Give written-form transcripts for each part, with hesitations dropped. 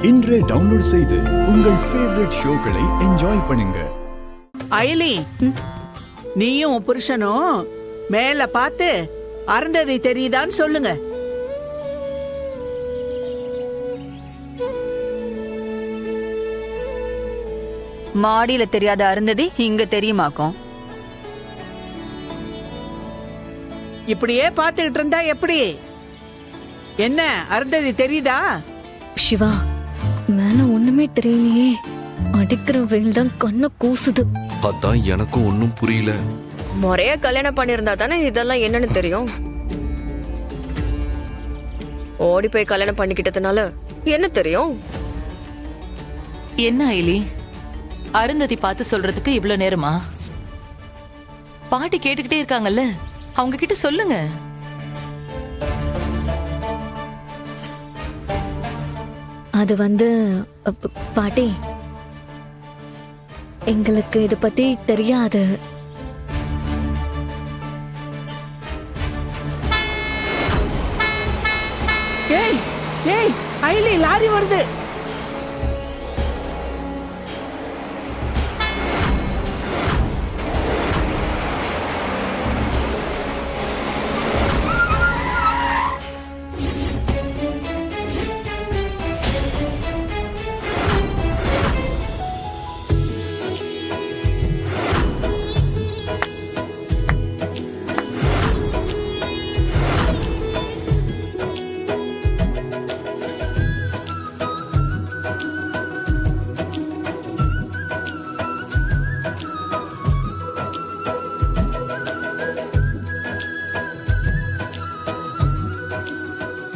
இன்றே டவுன்லோட் செய்து உங்கள் ஃபேவரட் ஷோக்களை என்ஜாய் பண்ணுங்க. அயலி, நீயும் உன் புருஷனும் மேல பார்த்து அருந்ததி தெரியுதான்னு சொல்லுங்க. மாடியில தெரியாத அருந்ததி இங்க தெரியுமாக்கும். இப்படியே பார்த்துக்கிட்டு இருந்தா எப்படி? என்ன அருந்ததி தெரியுதா? சிவா, மேல ஒண்ணுமே தெரியலையே. அடிக்கிற வெயில் தான் கண்ண கூசுது. அதான் எனக்கும் ஒன்னும் புரியல. முறையா கல்யாணம் பண்ணிருந்தா தானே இதெல்லாம் என்னன்னு தெரியும். ஓடி போய் கல்யாணம் பண்ணிக்கிட்டதுனால என்ன தெரியும்? என்ன ஐலி, அருந்ததி பார்த்து சொல்றதுக்கு இவ்ளோ நேரமா? பாட்டி கேட்டுக்கிட்டே இருக்காங்கல்ல, அவங்க கிட்ட சொல்லுங்க. அது பாட்டி, எங்களுக்கு இத பத்தி தெரியாது. ஏய் ஏய், அயலி, லாரி வருது.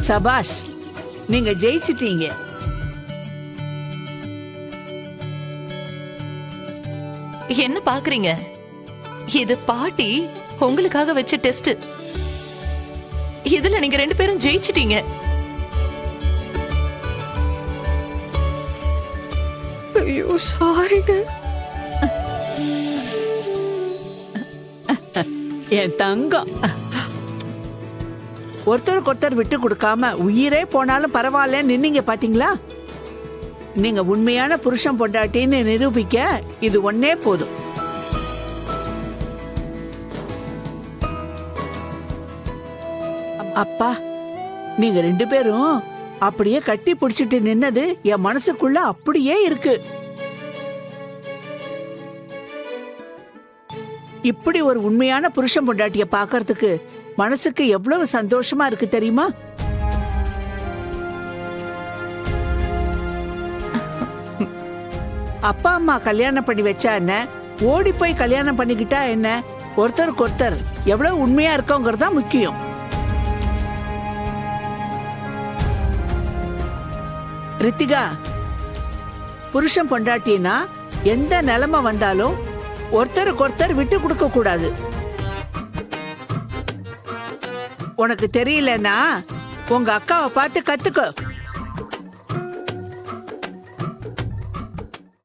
சபாஷ், நீங்க ஜெயிச்சிட்டீங்க. என்ன பாக்குறீங்க? இது பாட்டி உங்களுக்காக வச்ச டெஸ்ட். இதுல நீங்க 2 பேரும் ஜெயிச்சிட்டீங்க. ஐயோ, சாரிங்க. என் தங்கம், ஒருத்தருக்கு ஒருத்தர் விட்டு கொடுக்காம உயிரே போனாலும் பரவாயில்ல நின்னீங்க பாத்தீங்களா? நீங்க உண்மையான புருஷன் பொண்டாட்டின்னு நிரூபிக்க இது ஒன்னே போதும். அப்பா, நீங்க 2 பேரும் அப்படியே கட்டி பிடிச்சிட்டு நின்னது என் மனசுக்குள்ள அப்படியே இருக்கு. இப்படி ஒரு உண்மையான புருஷன் பொண்டாட்டிய பாக்குறதுக்கு மனசுக்கு எவ்வளவு சந்தோஷமா இருக்கு தெரியுமா? அப்பா அம்மா கல்யாணம் பண்ணி வச்சா என்ன, ஓடி போய் கல்யாணம் பண்ணிக்கிட்டா என்ன, ஒருத்தருக்கு ஒருத்தர் எவ்வளவு உண்மையா இருக்கோங்கிறதா முக்கியம். ரித்திகா, புருஷன் பொண்டாட்டினா எந்த நிலைமை வந்தாலும் ஒருத்தருக்கு ஒருத்தர் விட்டு கொடுக்க கூடாது. உனக்கு தெரியலன்னா உங்க அக்காவை பார்த்து கத்துக்க.